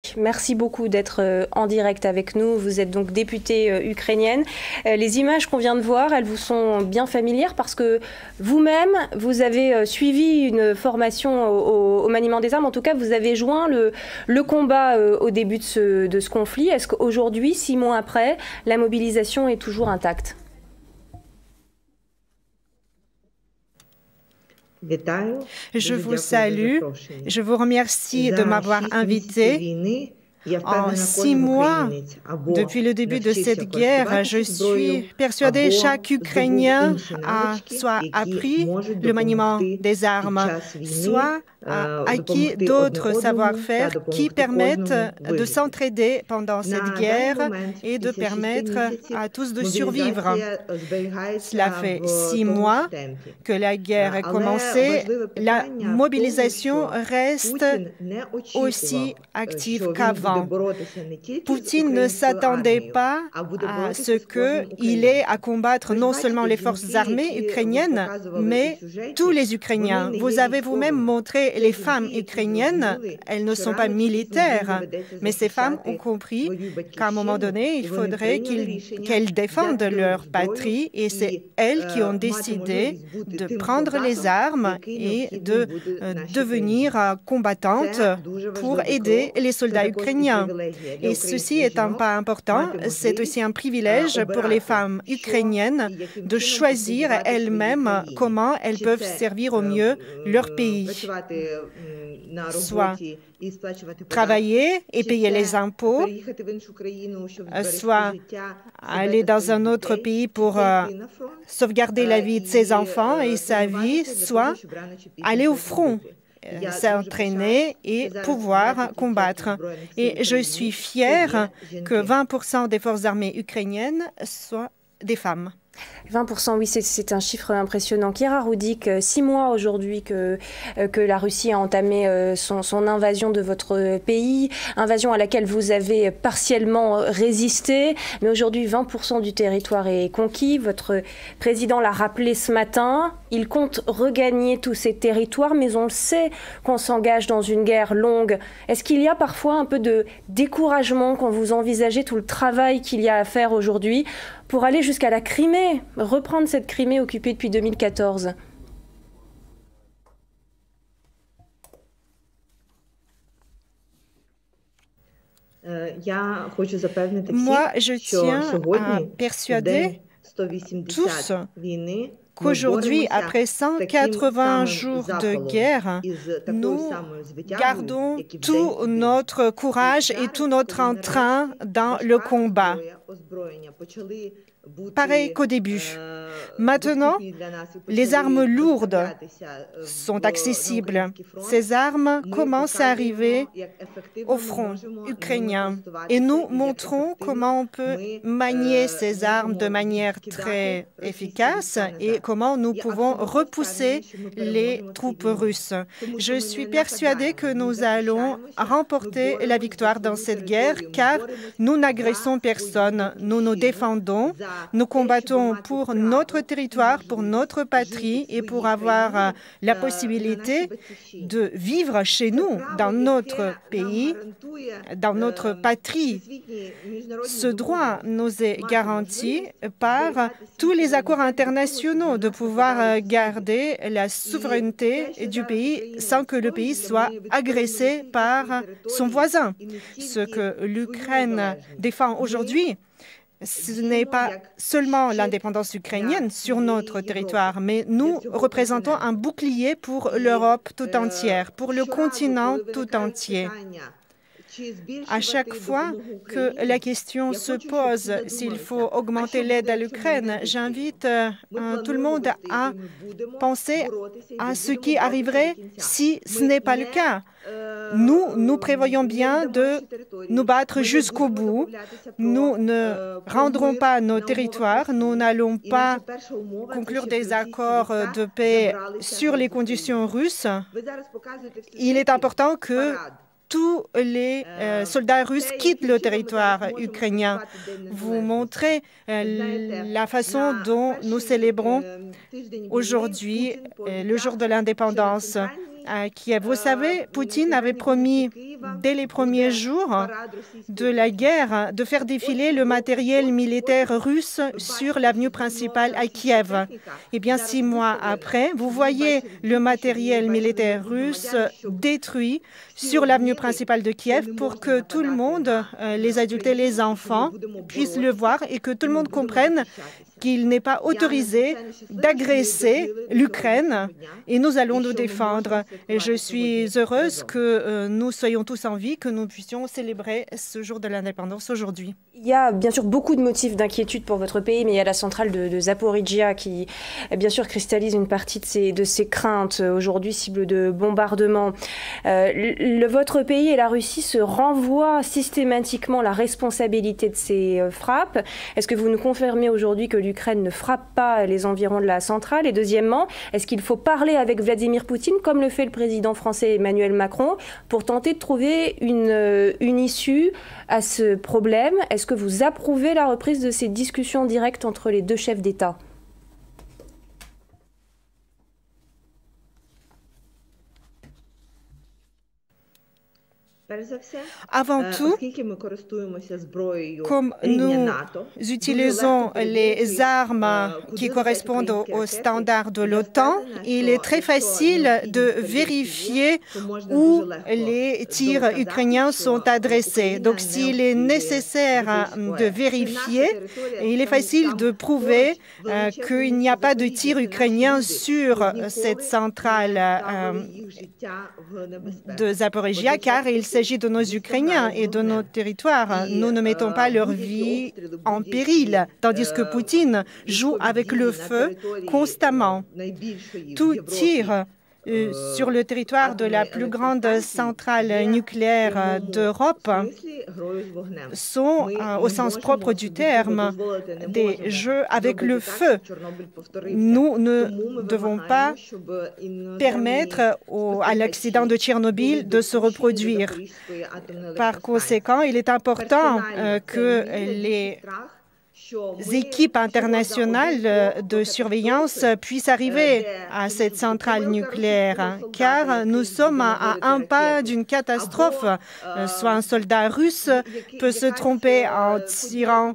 Rudik, merci beaucoup d'être en direct avec nous. Vous êtes donc députée ukrainienne. Les images qu'on vient de voir, elles vous sont bien familières parce que vous-même, vous avez suivi une formation au maniement des armes. En tout cas, vous avez joint le combat au début de ce conflit. Est-ce qu'aujourd'hui, 6 mois après, la mobilisation est toujours intacte? Je vous salue, je vous remercie de m'avoir invité. En 6 mois, depuis le début de cette guerre, je suis persuadée que chaque Ukrainien a soit appris le maniement des armes, soit acquis d'autres savoir-faire qui permettent de s'entraider pendant cette guerre et de permettre à tous de survivre. Cela fait 6 mois que la guerre a commencé. La mobilisation reste aussi active qu'avant. Poutine ne s'attendait pas à ce qu'il ait à combattre non seulement les forces armées ukrainiennes, mais tous les Ukrainiens. Vous avez vous-même montré les femmes ukrainiennes. Elles ne sont pas militaires, mais ces femmes ont compris qu'à un moment donné, il faudrait qu'elles défendent leur patrie et c'est elles qui ont décidé de prendre les armes et de devenir combattantes pour aider les soldats ukrainiens. Et ceci est un pas important. C'est aussi un privilège pour les femmes ukrainiennes de choisir elles-mêmes comment elles peuvent servir au mieux leur pays. Soit travailler et payer les impôts, soit aller dans un autre pays pour sauvegarder la vie de ses enfants et sa vie, soit aller au front, s'entraîner et pouvoir combattre. Et je suis fière que 20% des forces armées ukrainiennes soient des femmes. 20%, oui, c'est un chiffre impressionnant. Chiara Rudik, 6 mois aujourd'hui que la Russie a entamé son invasion de votre pays, invasion à laquelle vous avez partiellement résisté, mais aujourd'hui 20% du territoire est conquis. Votre président l'a rappelé ce matin, il compte regagner tous ces territoires, mais on le sait qu'on s'engage dans une guerre longue. Est-ce qu'il y a parfois un peu de découragement quand vous envisagez tout le travail qu'il y a à faire aujourd'hui pour aller jusqu'à la Crimée, reprendre cette Crimée occupée depuis 2014? Moi, je tiens à persuader tous qu'aujourd'hui, après 180 jours de guerre, nous gardons tout notre courage et tout notre entrain dans le combat. Pareil qu'au début. Maintenant, les armes lourdes sont accessibles. Ces armes commencent à arriver au front ukrainien. Et nous montrons comment on peut manier ces armes de manière très efficace et comment nous pouvons repousser les troupes russes. Je suis persuadée que nous allons remporter la victoire dans cette guerre car nous n'agressons personne. Nous nous défendons. Nous combattons pour notre territoire, pour notre patrie et pour avoir la possibilité de vivre chez nous, dans notre pays, dans notre patrie. Ce droit nous est garanti par tous les accords internationaux de pouvoir garder la souveraineté du pays sans que le pays soit agressé par son voisin. Ce que l'Ukraine défend aujourd'hui, ce n'est pas seulement l'indépendance ukrainienne sur notre territoire, mais nous représentons un bouclier pour l'Europe tout entière, pour le continent tout entier. À chaque fois que la question se pose s'il faut augmenter l'aide à l'Ukraine, j'invite tout le monde à penser à ce qui arriverait si ce n'est pas le cas. Nous prévoyons bien de nous battre jusqu'au bout. Nous ne rendrons pas nos territoires. Nous n'allons pas conclure des accords de paix sur les conditions russes. Il est important que tous les soldats russes quittent le territoire ukrainien. Vous montrez la façon dont nous célébrons aujourd'hui le jour de l'indépendance. à Kiev. Vous savez, Poutine avait promis dès les premiers jours de la guerre de faire défiler le matériel militaire russe sur l'avenue principale à Kiev. Eh bien, 6 mois après, vous voyez le matériel militaire russe détruit sur l'avenue principale de Kiev pour que tout le monde, les adultes et les enfants, puissent le voir et que tout le monde comprenne qu'il n'est pas autorisé d'agresser l'Ukraine et nous allons nous défendre. Et je suis heureuse que nous soyons tous en vie, que nous puissions célébrer ce jour de l'indépendance aujourd'hui. Il y a bien sûr beaucoup de motifs d'inquiétude pour votre pays, mais il y a la centrale de Zaporijia qui, bien sûr, cristallise une partie de ces craintes, aujourd'hui cible de bombardement. Votre pays et la Russie se renvoient systématiquement la responsabilité de ces frappes. Est-ce que vous nous confirmez aujourd'hui que l'Ukraine ne frappe pas les environs de la centrale? Et deuxièmement, est-ce qu'il faut parler avec Vladimir Poutine, comme le fait le président français Emmanuel Macron, pour tenter de trouver une issue à ce problème? Est-ce que vous approuvez la reprise de ces discussions directes entre les deux chefs d'État? Avant tout, comme nous utilisons les armes qui correspondent aux standards de l'OTAN, il est très facile de vérifier où les tirs ukrainiens sont adressés. Donc, s'il est nécessaire de vérifier, il est facile de prouver qu'il n'y a pas de tirs ukrainiens sur cette centrale de Zaporijia, car il s'agit de nos Ukrainiens et de nos territoires. Nous ne mettons pas leur vie en péril, tandis que Poutine joue avec le feu constamment. Tout tir sur le territoire de la plus grande centrale nucléaire d'Europe sont, au sens propre du terme, des jeux avec le feu. Nous ne devons pas permettre à l'accident de Tchernobyl de se reproduire. Par conséquent, il est important que les équipes internationales de surveillance puissent arriver à cette centrale nucléaire, car nous sommes à un pas d'une catastrophe. Soit un soldat russe peut se tromper en tirant,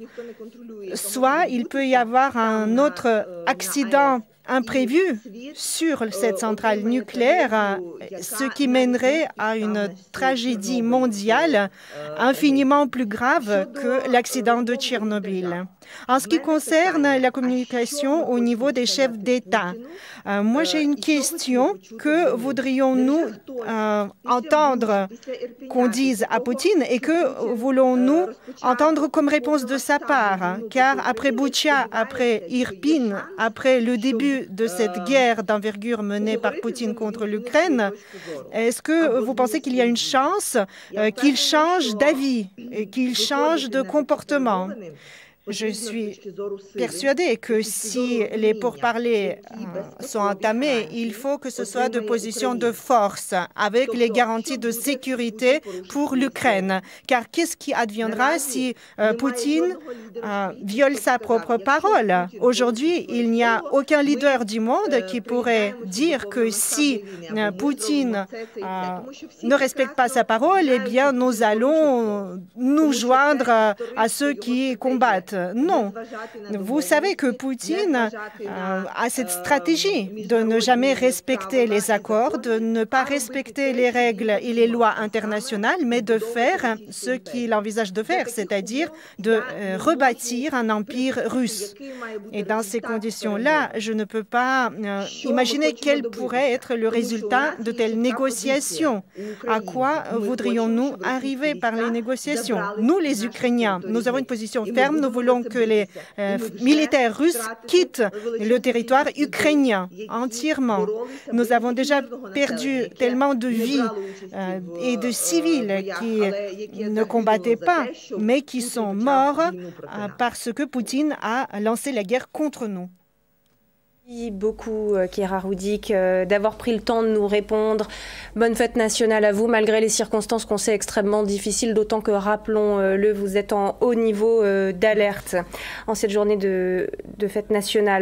soit il peut y avoir un autre accident imprévu sur cette centrale nucléaire, ce qui mènerait à une tragédie mondiale infiniment plus grave que l'accident de Tchernobyl. En ce qui concerne la communication au niveau des chefs d'État, moi j'ai une question. Que voudrions-nous entendre qu'on dise à Poutine et que voulons-nous entendre comme réponse de sa part? Car après Boutcha, après Irpin, après le début de cette guerre d'envergure menée par Poutine contre l'Ukraine, est-ce que vous pensez qu'il y a une chance qu'il change d'avis et qu'il change de comportement? Je suis persuadée que si les pourparlers sont entamés, il faut que ce soit de position de force, avec les garanties de sécurité pour l'Ukraine. Car qu'est-ce qui adviendra si Poutine viole sa propre parole? Aujourd'hui, il n'y a aucun leader du monde qui pourrait dire que si Poutine ne respecte pas sa parole, eh bien, nous allons nous joindre à ceux qui combattent. Non. Vous savez que Poutine a cette stratégie de ne jamais respecter les accords, de ne pas respecter les règles et les lois internationales, mais de faire ce qu'il envisage de faire, c'est-à-dire de rebâtir un empire russe. Et dans ces conditions-là, je ne peux pas imaginer quel pourrait être le résultat de telles négociations. À quoi voudrions-nous arriver par les négociations? Nous, les Ukrainiens, nous avons une position ferme. Nous voulons que les militaires russes quittent le territoire ukrainien entièrement. Nous avons déjà perdu tellement de vies et de civils qui ne combattaient pas, mais qui sont morts parce que Poutine a lancé la guerre contre nous. Merci beaucoup, Kira Rudik, d'avoir pris le temps de nous répondre. Bonne fête nationale à vous, malgré les circonstances qu'on sait extrêmement difficiles, d'autant que, rappelons-le, vous êtes en haut niveau d'alerte en cette journée de fête nationale.